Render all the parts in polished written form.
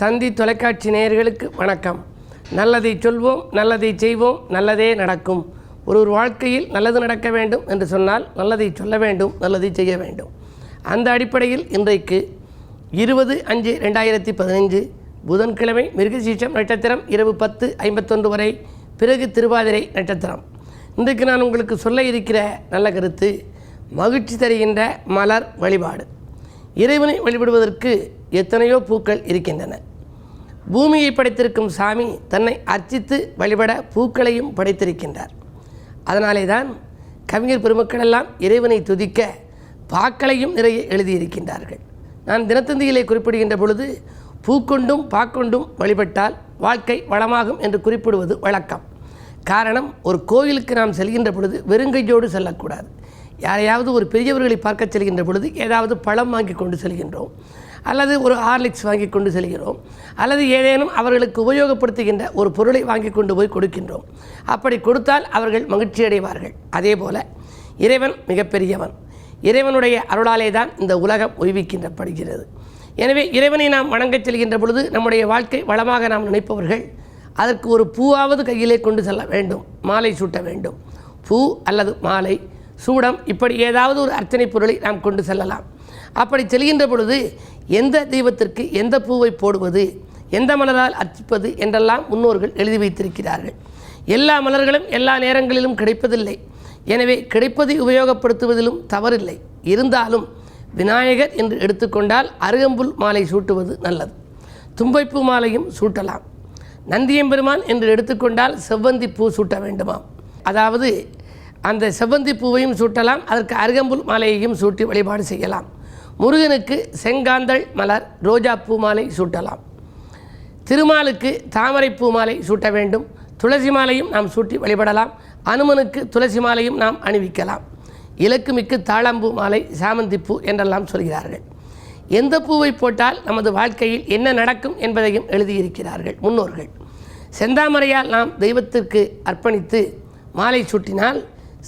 தந்தி தொலைக்காட்சி நேயர்களுக்கு வணக்கம். நல்லதை சொல்வோம், நல்லதை செய்வோம், நல்லதே நடக்கும். ஒரு வாழ்க்கையில் நல்லது நடக்க வேண்டும் என்று சொன்னால் நல்லதை சொல்ல வேண்டும், நல்லதை செய்ய வேண்டும். அந்த அடிப்படையில் இன்றைக்கு 20/5/2015 புதன்கிழமை மிருகசீரிஷம் நட்சத்திரம் இரவு 10:51 வரை, பிறகு திருவாதிரை நட்சத்திரம். இன்றைக்கு நான் உங்களுக்கு சொல்ல இருக்கிற நல்ல கருத்து மகிழ்ச்சி தருகின்ற மலர் வழிபாடு. இறைவனை வழிபடுவதற்கு எத்தனையோ பூக்கள் இருக்கின்றன. பூமியை படைத்திருக்கும் சாமி தன்னை அர்ச்சித்து வழிபட பூக்களையும் படைத்திருக்கின்றார். அதனாலே தான் கவிஞர் பெருமக்கள் எல்லாம் இறைவனை துதிக்க பாக்களையும் நிறைய எழுதியிருக்கின்றார்கள். நான் தினத்தந்தியிலே குறிப்பிடுகின்ற பொழுது பூக்கொண்டும் பாக்கொண்டும் வழிபட்டால் வாழ்க்கை வளமாகும் என்று குறிப்பிடுவது வழக்கம். காரணம், ஒரு கோயிலுக்கு நாம் செல்கின்ற பொழுது வெறுங்கையோடு செல்லக்கூடாது. யாரையாவது ஒரு பெரியவர்களை பார்க்க செல்கின்ற பொழுது ஏதாவது பழம் வாங்கி கொண்டு செல்கின்றோம், அல்லது ஒரு ஹார்லிக்ஸ் வாங்கி கொண்டு செல்கிறோம், அல்லது ஏதேனும் அவர்களுக்கு உபயோகப்படுத்துகின்ற ஒரு பொருளை வாங்கி கொண்டு போய் கொடுக்கின்றோம். அப்படி கொடுத்தால் அவர்கள் மகிழ்ச்சி அடைவார்கள். அதே போல் இறைவன் மிகப்பெரியவன். இறைவனுடைய அருளாலே தான் இந்த உலகம் உய்விக்கின்றப்படுகிறது. எனவே இறைவனை நாம் வணங்கச் செல்கின்ற பொழுது நம்முடைய வாழ்க்கை வளமாக நாம் நினைப்பவர்கள் அதற்கு ஒரு பூவாவது கையிலே கொண்டு செல்ல வேண்டும், மாலை சூட்ட வேண்டும். பூ அல்லது மாலை, சூடம், இப்படி ஏதாவது ஒரு அர்ச்சனை பொருளை நாம் கொண்டு செல்லலாம். அப்படி செல்கின்ற பொழுது எந்த தெய்வத்திற்கு எந்த பூவை போடுவது, எந்த மலரால் அர்ச்சிப்பது என்றெல்லாம் முன்னோர்கள் எழுதி வைத்திருக்கிறார்கள். எல்லா மலர்களும் எல்லா நேரங்களிலும் கிடைப்பதில்லை. எனவே கிடைப்பதை உபயோகப்படுத்துவதிலும் தவறில்லை. இருந்தாலும் விநாயகர் என்று எடுத்துக்கொண்டால் அருகம்புல் மாலை சூட்டுவது நல்லது. தும்பைப்பூ மாலையும் சூட்டலாம். நந்தியம்பெருமான் என்று எடுத்துக்கொண்டால் செவ்வந்தி பூ சூட்ட வேண்டுமாம். அதாவது அந்த செவ்வந்தி பூவையும் சூட்டலாம், அதற்கு அருகம்புல் மாலையையும் சூட்டி வழிபாடு செய்யலாம். முருகனுக்கு செங்காந்தள் மலர் ரோஜா பூ மாலை சூட்டலாம். திருமாலுக்கு தாமரை பூ மாலை சூட்ட வேண்டும். துளசி மாலையும் நாம் சூட்டி வழிபடலாம். அனுமனுக்கு துளசி மாலையும் நாம் அணிவிக்கலாம். இலக்குமிக்கு தாழம்பூ மாலை, சாமந்தி பூ என்றெல்லாம் சொல்கிறார்கள். எந்த பூவை போட்டால் நமது வாழ்க்கையில் என்ன நடக்கும் என்பதையும் எழுதியிருக்கிறார்கள் முன்னோர்கள். செந்தாமரையால் நாம் தெய்வத்திற்கு அர்ப்பணித்து மாலை சூட்டினால்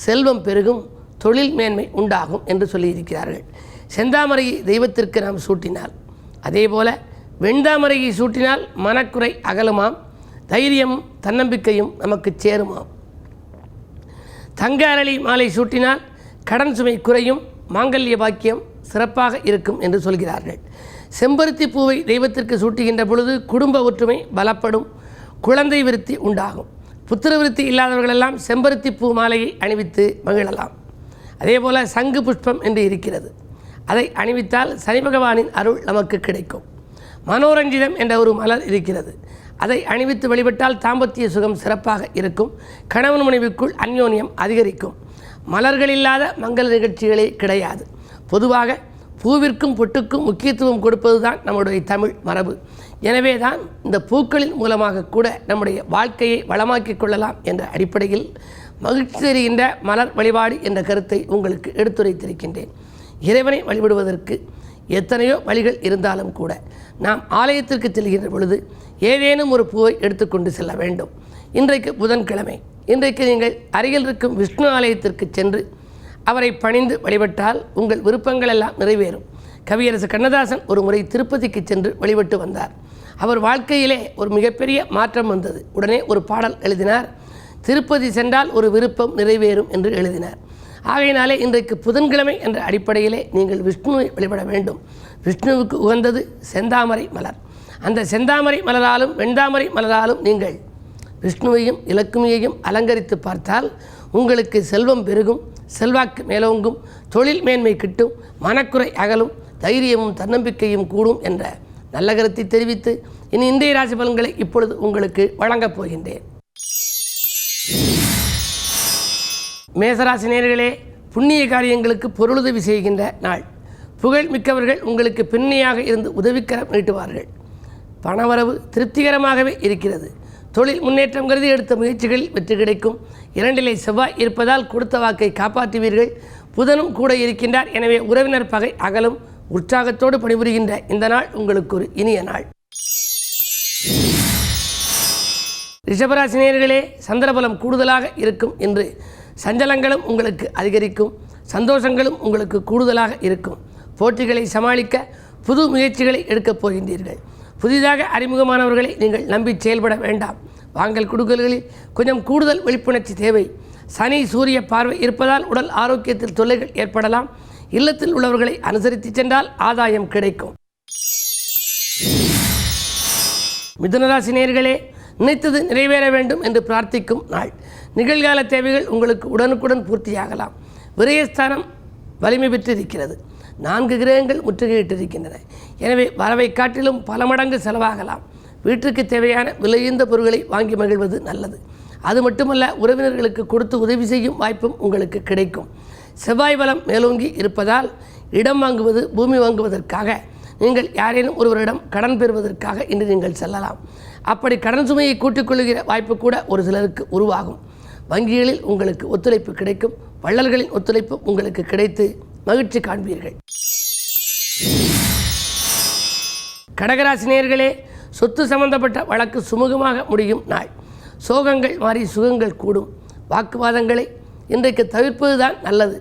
செல்வம் பெருகும், தொழில் மேன்மை உண்டாகும் என்று சொல்லியிருக்கிறார்கள். செந்தாமரையை தெய்வத்திற்கு நாம் சூட்டினால், அதே போல வெண்தாமரையை சூட்டினால் மனக்குறை அகலுமாம், தைரியமும் தன்னம்பிக்கையும் நமக்கு சேருமாம். தங்க அரளி மாலை சூட்டினால் கடன் சுமை குறையும், மாங்கல்ய பாக்கியம் சிறப்பாக இருக்கும் என்று சொல்கிறார்கள். செம்பருத்தி பூவை தெய்வத்திற்கு சூட்டுகின்ற பொழுது குடும்ப ஒற்றுமை பலப்படும், குழந்தை விருத்தி உண்டாகும். புத்திர விருத்தி இல்லாதவர்களெல்லாம் செம்பருத்தி பூ மாலையை அணிவித்து மகிழலாம். அதே போல் சங்கு புஷ்பம் என்று இருக்கிறது, அதை அணிவித்தால் சனி பகவானின் அருள் நமக்கு கிடைக்கும். மனோரஞ்சிதம் என்ற ஒரு மலர் இருக்கிறது, அதை அணிவித்து வழிபட்டால் தாம்பத்திய சுகம் சிறப்பாக இருக்கும். கணவன் மனைவிக்குள் அந்யோன்யம் அதிகரிக்கும். மலர்கள் இல்லாத மங்கள நிகழ்ச்சிகளே கிடையாது. பொதுவாக பூவிற்கும் பொட்டுக்கும் முக்கியத்துவம் கொடுப்பது தான் நம்முடைய தமிழ் மரபு. எனவே தான் இந்த பூக்களின் மூலமாக கூட நம்முடைய வாழ்க்கையை வளமாக்கிக் கொள்ளலாம் என்ற அடிப்படையில் மகிழ்ச்சி தருகின்ற மலர் வழிபாடு என்ற கருத்தை உங்களுக்கு எடுத்துரைத்திருக்கின்றேன். இறைவனை வழிபடுவதற்கு எத்தனையோ வழிகள் இருந்தாலும் கூட நாம் ஆலயத்திற்கு செல்கின்ற பொழுது ஏதேனும் ஒரு பூவை எடுத்துக்கொண்டு செல்ல வேண்டும். இன்றைக்கு புதன்கிழமை. இன்றைக்கு நீங்கள் அருகில் இருக்கும் விஷ்ணு ஆலயத்திற்கு சென்று அவரை பணிந்து வழிபட்டால் உங்கள் விருப்பங்கள் எல்லாம் நிறைவேறும். கவியரசு கண்ணதாசன் ஒரு முறை திருப்பதிக்கு சென்று வழிபட்டு வந்தார். அவர் வாழ்க்கையிலே ஒரு மிகப்பெரிய மாற்றம் வந்தது. உடனே ஒரு பாடல் எழுதினார், திருப்பதி சென்றால் ஒரு விருப்பம் நிறைவேறும் என்று எழுதினார். ஆகையினாலே இன்றைக்கு புதன்கிழமை என்ற அடிப்படையிலே நீங்கள் விஷ்ணுவை வழிபட வேண்டும். விஷ்ணுவுக்கு உகந்தது செந்தாமரை மலர். அந்த செந்தாமரை மலராலும் வெண்தாமரை மலராலும் நீங்கள் விஷ்ணுவையும் இலக்குமியையும் அலங்கரித்து பார்த்தால் உங்களுக்கு செல்வம் பெருகும், செல்வாக்கு மேலோங்கும், தொழில் மேன்மை கிட்டும், மனக்குறை அகலும், தைரியமும் தன்னம்பிக்கையும் கூடும் என்ற நல்ல கருத்தை தெரிவித்து இனி இன்றைய ராசி பலன்களை இப்பொழுது உங்களுக்கு வழங்கப் போகின்றேன். மேசராசி நேயர்களே, புண்ணிய காரியங்களுக்கு பொருளுதவி செய்கின்ற நாள். புகழ் மிக்கவர்கள் உங்களுக்கு பின்னியாக இருந்து உதவிக்கரம் நீட்டுவார்கள். பணவரவு திருப்திகரமாகவே இருக்கிறது. தொழில் முன்னேற்றம் கருதி எடுத்த முயற்சிகளில் வெற்றி கிடைக்கும். 2 செவ்வாய் இருப்பதால் கொடுத்த வாக்கை காப்பாற்றுவீர்கள். புதனும் கூட இருக்கின்றார். எனவே உறவினர் பகை அகலும். உற்சாகத்தோடு பணிபுரிகின்ற இந்த நாள் உங்களுக்கு ஒரு இனிய நாள். ரிஷபராசி நேயர்களே, சந்திரபலம் கூடுதலாக இருக்கும் என்று சஞ்சலங்களும் உங்களுக்கு அதிகரிக்கும், சந்தோஷங்களும் உங்களுக்கு கூடுதலாக இருக்கும். போட்டிகளை சமாளிக்க புது முயற்சிகளை எடுக்கப் போகின்றீர்கள். புதிதாக அறிமுகமானவர்களை நீங்கள் நம்பி செயல்பட வேண்டாம். வாங்கல் கொடுக்கல்களில் கொஞ்சம் கூடுதல் விழிப்புணர்ச்சி தேவை. சனி சூரிய பார்வை இருப்பதால் உடல் ஆரோக்கியத்தில் தொல்லைகள் ஏற்படலாம். இல்லத்தில் உள்ளவர்களை அனுசரித்து சென்றால் ஆதாயம் கிடைக்கும். மிதுனராசி நேயர்களே, நினைத்தது நிறைவேற வேண்டும் என்று பிரார்த்திக்கும் நாள். நிகழ்கால தேவைகள் உங்களுக்கு உடனுக்குடன் பூர்த்தியாகலாம். விரயஸ்தானம் வலிமை பெற்றிருக்கிறது. 4 கிரகங்கள் முற்றுகையிட்டிருக்கின்றன. எனவே வரவை காட்டிலும் பல மடங்கு செலவாகலாம். வீட்டுக்கு தேவையான விலையுந்த பொருட்களை வாங்கி மகிழ்வது நல்லது. அது மட்டுமல்ல, உறவினர்களுக்கு கொடுத்து உதவி செய்யும் வாய்ப்பும் உங்களுக்கு கிடைக்கும். செவ்வாய் பலம் மேலோங்கி இருப்பதால் இடம் வாங்குவது, பூமி வாங்குவதற்காக நீங்கள் யாரேனும் ஒருவரிடம் கடன் பெறுவதற்காக இன்று நீங்கள் செல்லலாம். அப்படி கடன் சுமையை கூட்டிக் கொள்ளுகிற வாய்ப்பு கூட ஒரு சிலருக்கு உருவாகும். வங்கிகளில் உங்களுக்கு ஒத்துழைப்பு கிடைக்கும். வள்ளல்களின் ஒத்துழைப்பு உங்களுக்கு கிடைத்து மகிழ்ச்சி காண்பீர்கள். கடகராசி நேயர்களே, சொத்து சம்பந்தப்பட்ட வழக்கு சுமூகமாக முடியும் நாள். சோகங்கள் மாறி சுகங்கள் கூடும். வாக்குவாதங்களை இன்றைக்கு தவிர்ப்பது தான் நல்லது.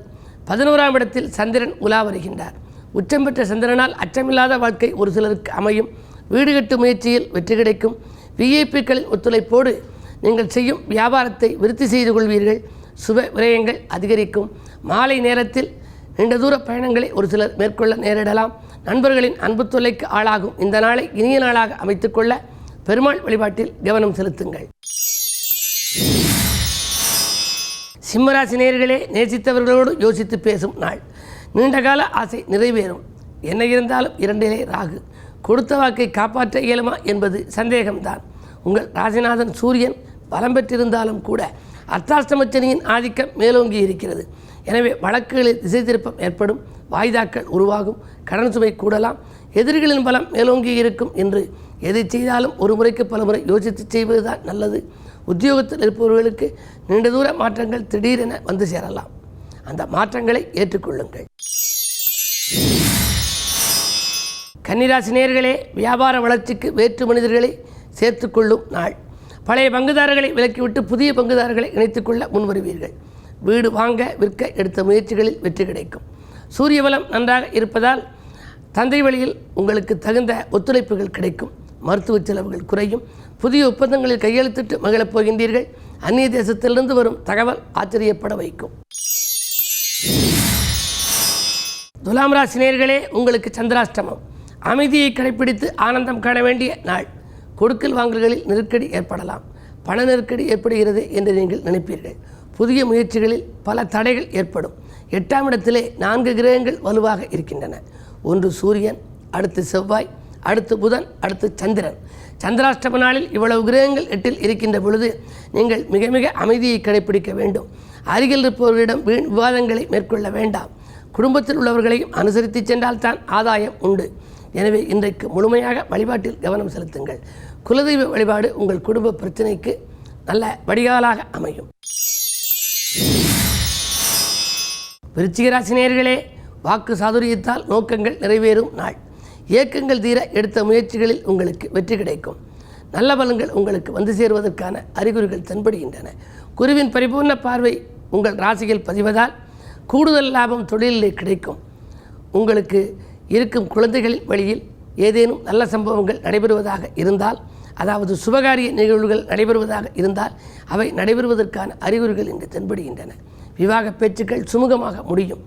11ஆம் இடத்தில் சந்திரன் உலா வருகின்றார். உச்சம் பெற்ற சந்திரனால் அச்சமில்லாத வாழ்க்கை ஒரு சிலருக்கு அமையும். வீடு கட்டு முயற்சியில் வெற்றி கிடைக்கும். விஐபிக்களின் ஒத்துழைப்போடு நீங்கள் செய்யும் வியாபாரத்தை விருத்தி செய்து கொள்வீர்கள். சுப விரயங்கள் அதிகரிக்கும். மாலை நேரத்தில் நீண்ட தூர பயணங்களை ஒரு சிலர் மேற்கொள்ள நேரிடலாம். நண்பர்களின் அன்பு தொல்லைக்கு ஆளாகும் இந்த நாளை இனிய நாளாக அமைத்துக்கொள்ள பெருமாள் வழிபாட்டில் கவனம் செலுத்துங்கள். சிம்மராசி நேயர்களே, நேசித்தவர்களோடு யோசித்து பேசும் நாள். நீண்டகால ஆசை நிறைவேறும். என்ன இருந்தாலும் 2 ராகு. கொடுத்த வாக்கை காப்பாற்ற இயலுமா என்பது சந்தேகம்தான். உங்கள் ராசிநாதன் சூரியன் பலம் பெற்றிருந்தாலும் கூட அர்த்தாஷ்டமச்சனியின் ஆதிக்கம் மேலோங்கி இருக்கிறது. எனவே வழக்குகளில் திசை திருப்பம் ஏற்படும். வாய்தாக்கள் உருவாகும். கடன் சுமை கூடலாம். எதிரிகளின் பலம் மேலோங்கி இருக்கும் என்று எதை செய்தாலும் ஒரு முறைக்கு பல முறை யோசித்து செய்வதுதான் நல்லது. உத்தியோகத்தில் இருப்பவர்களுக்கு நீண்ட தூர மாற்றங்கள் திடீரென வந்து சேரலாம். அந்த மாற்றங்களை ஏற்றுக்கொள்ளுங்கள். கன்னிராசி நேயர்களே, வியாபார வளர்ச்சிக்கு வேற்று மனிதர்களை சேர்த்துக்கொள்ளும் நாள். பழைய பங்குதாரர்களை விலக்கிவிட்டு புதிய பங்குதாரர்களை இணைத்துக்கொள்ள முன்வருவீர்கள். வீடு வாங்க விற்க எடுத்த முயற்சிகளில் வெற்றி கிடைக்கும். சூரிய பலம் நன்றாக இருப்பதால் தந்தை வழியில் உங்களுக்கு தகுந்த ஒத்துழைப்புகள் கிடைக்கும். மருத்துவ செலவுகள் குறையும். புதிய ஒப்பந்தங்களில் கையெழுத்திட்டு மகிழப் போகின்றீர்கள். அந்நிய தேசத்திலிருந்து வரும் தகவல் ஆச்சரியப்பட வைக்கும். துலாம் ராசி நேயர்களே, உங்களுக்கு சந்திராஷ்டமம். அமைதியை கடைப்பிடித்து ஆனந்தம் காண வேண்டிய நாள். கொடுக்கல் வாங்கல்களில் நெருக்கடி ஏற்படலாம். பண நெருக்கடி ஏற்படுகிறது என்று நீங்கள் நினைப்பீர்கள். புதிய முயற்சிகளில் பல தடைகள் ஏற்படும். 8ஆம் இடத்திலே 4 கிரகங்கள் வலுவாக இருக்கின்றன. ஒன்று சூரியன், அடுத்து செவ்வாய், அடுத்து புதன், அடுத்து சந்திரன். சந்திராஷ்டம நாளில் இவ்வளவு கிரகங்கள் 8இல் இருக்கின்ற பொழுது நீங்கள் மிக மிக அமைதியை கடைப்பிடிக்க வேண்டும். அருகில் இருப்பவர்களிடம் வீண் விவாதங்களை மேற்கொள்ள வேண்டாம். குடும்பத்தில் உள்ளவர்களையும் அனுசரித்து சென்றால் தான் ஆதாயம் உண்டு. எனவே இன்றைக்கு முழுமையாக வழிபாட்டில் கவனம் செலுத்துங்கள். குலதெய்வ வழிபாடு உங்கள் குடும்ப பிரச்சனைக்கு நல்ல வடிகாலாக அமையும். விருச்சிக ராசி நேயர்களே, வாக்கு சாதுரியத்தால் நோக்கங்கள் நிறைவேறும் நாள். இயக்கங்கள் தீர எடுத்த முயற்சிகளில் உங்களுக்கு வெற்றி கிடைக்கும். நல்ல பலன்கள் உங்களுக்கு வந்து சேருவதற்கான அறிகுறிகள் தென்படுகின்றன. குருவின் பரிபூர்ண பார்வை உங்கள் ராசியில் பதிவதால் கூடுதல் லாபம் தொழிலில் கிடைக்கும். உங்களுக்கு இருக்கும் குழந்தைகளின் வழியில் ஏதேனும் நல்ல சம்பவங்கள் நடைபெறுவதாக இருந்தால், அதாவது சுபகாரிய நிகழ்வுகள் நடைபெறுவதாக இருந்தால் அவை நடைபெறுவதற்கான அறிகுறிகள் இன்று தென்படுகின்றன. விவாக பேச்சுக்கள் சுமூகமாக முடியும்.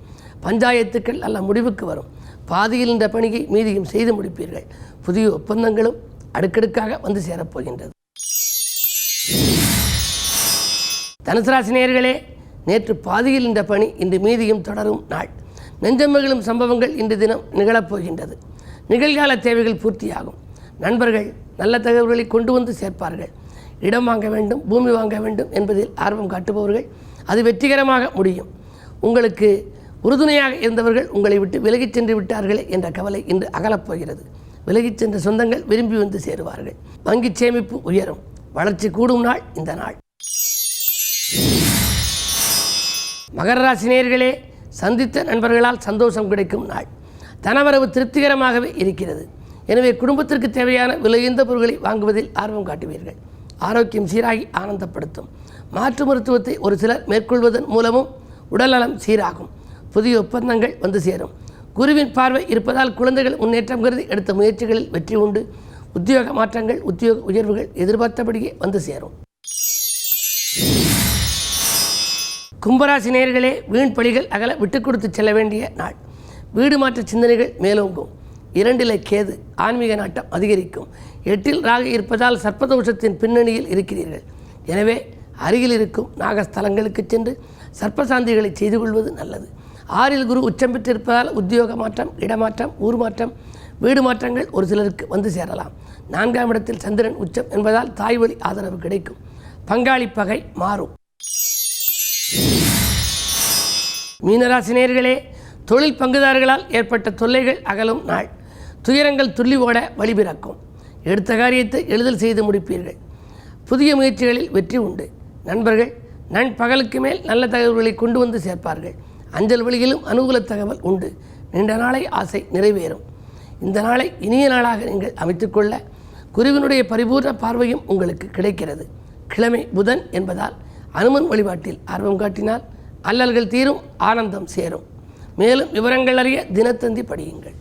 பஞ்சாயத்துக்கள் நல்ல முடிவுக்கு வரும். பாதியில் நின்ற பணியை மீதியும் செய்து முடிப்பீர்கள். புதிய ஒப்பந்தங்களும் அடுக்கடுக்காக வந்து சேரப்போகின்றது. தனுசு ராசி நேயர்களே, நேற்று பாதியில் நின்ற பணி இன்று மீதியும் தொடரும் நாள். நெஞ்சமகிழும் சம்பவங்கள் இன்று தினம் நிகழப்போகின்றது. நிகழ்கால தேவைகள் பூர்த்தியாகும். நண்பர்கள் நல்ல தகவல்களை கொண்டு வந்து சேர்ப்பார்கள். இடம் வாங்க வேண்டும், பூமி வாங்க வேண்டும் என்பதில் ஆர்வம் காட்டுபவர்கள் அது வெற்றிகரமாக முடியும். உங்களுக்கு உறுதுணையாக இருந்தவர்கள் உங்களை விட்டு விலகிச் சென்று விட்டார்களே என்ற கவலை இன்று அகலப்போகிறது. விலகிச் சென்ற சொந்தங்கள் விரும்பி வந்து சேருவார்கள். வங்கி சேமிப்பு உயரும். வளர்ச்சி கூடும் நாள் இந்த நாள். மகர ராசி நேயர்களே, சந்தித்த நண்பர்களால் சந்தோஷம் கிடைக்கும் நாள். தனவரவு திருப்திகரமாகவே இருக்கிறது. எனவே குடும்பத்திற்கு தேவையான விலையுந்த பொருட்களை வாங்குவதில் ஆர்வம் காட்டுவீர்கள். ஆரோக்கியம் சீராகி ஆனந்தப்படுத்தும். மாற்று மருத்துவத்தை ஒரு சிலர் மேற்கொள்வதன் மூலமும் உடல்நலம் சீராகும். புதிய ஒப்பந்தங்கள் வந்து சேரும். குருவின் பார்வை இருப்பதால் குழந்தைகள் முன்னேற்றம் கருதி எடுத்த முயற்சிகளில் வெற்றி உண்டு. உத்தியோக மாற்றங்கள், உத்தியோக உயர்வுகள் எதிர்பார்த்தபடியே வந்து சேரும். கும்பராசி நேயர்களே, வீண் பழிகள் அகல விட்டு கொடுத்து செல்ல வேண்டிய நாள். வீடு மாற்ற சிந்தனைகள் மேலோங்கும். 2 கேது, ஆன்மீக நாட்டம் அதிகரிக்கும். 8 ராகு இருப்பதால் சர்ப்பதோஷத்தின் பின்னணியில் இருக்கிறீர்கள். எனவே அருகில் இருக்கும் நாகஸ்தலங்களுக்கு சென்று சர்ப்பசாந்திகளை செய்து கொள்வது நல்லது. 6 குரு உச்சம் பெற்றிருப்பதால் உத்தியோக மாற்றம், இடமாற்றம், ஊர் மாற்றம், வீடு மாற்றங்கள் ஒரு சிலருக்கு வந்து சேரலாம். 4ஆம் இடத்தில் சந்திரன் உச்சம் என்பதால் தாய் வழி ஆதரவு கிடைக்கும். பங்காளி பகை மாறும். மீனராசி நேயர்களே, தொழில் பங்குதாரர்களால் ஏற்பட்ட தொல்லைகள் அகலும் நாள். துயரங்கள் துள்ளி ஓட வழிபிறக்கும். எடுத்த காரியத்தை எளிதில் செய்து முடிப்பீர்கள். புதிய முயற்சிகளில் வெற்றி உண்டு. நண்பர்கள் நண்பகலுக்கு மேல் நல்ல தகவல்களை கொண்டு வந்து சேர்ப்பார்கள். அஞ்சல் வழியிலும் அனுகூல தகவல் உண்டு. நீண்ட நாளை ஆசை நிறைவேறும். இந்த நாளை இனிய நாளாக நீங்கள் அமைத்துக்கொள்ள குருவினுடைய பரிபூர்ண பார்வையும் உங்களுக்கு கிடைக்கிறது. கிழமை புதன் என்பதால் அனுமன் வழிபாட்டில் ஆர்வம் காட்டினால் அல்லல்கள் தீரும், ஆனந்தம் சேரும். மேலும் விவரங்கள் அறிய தினத்தந்தி படியுங்கள்.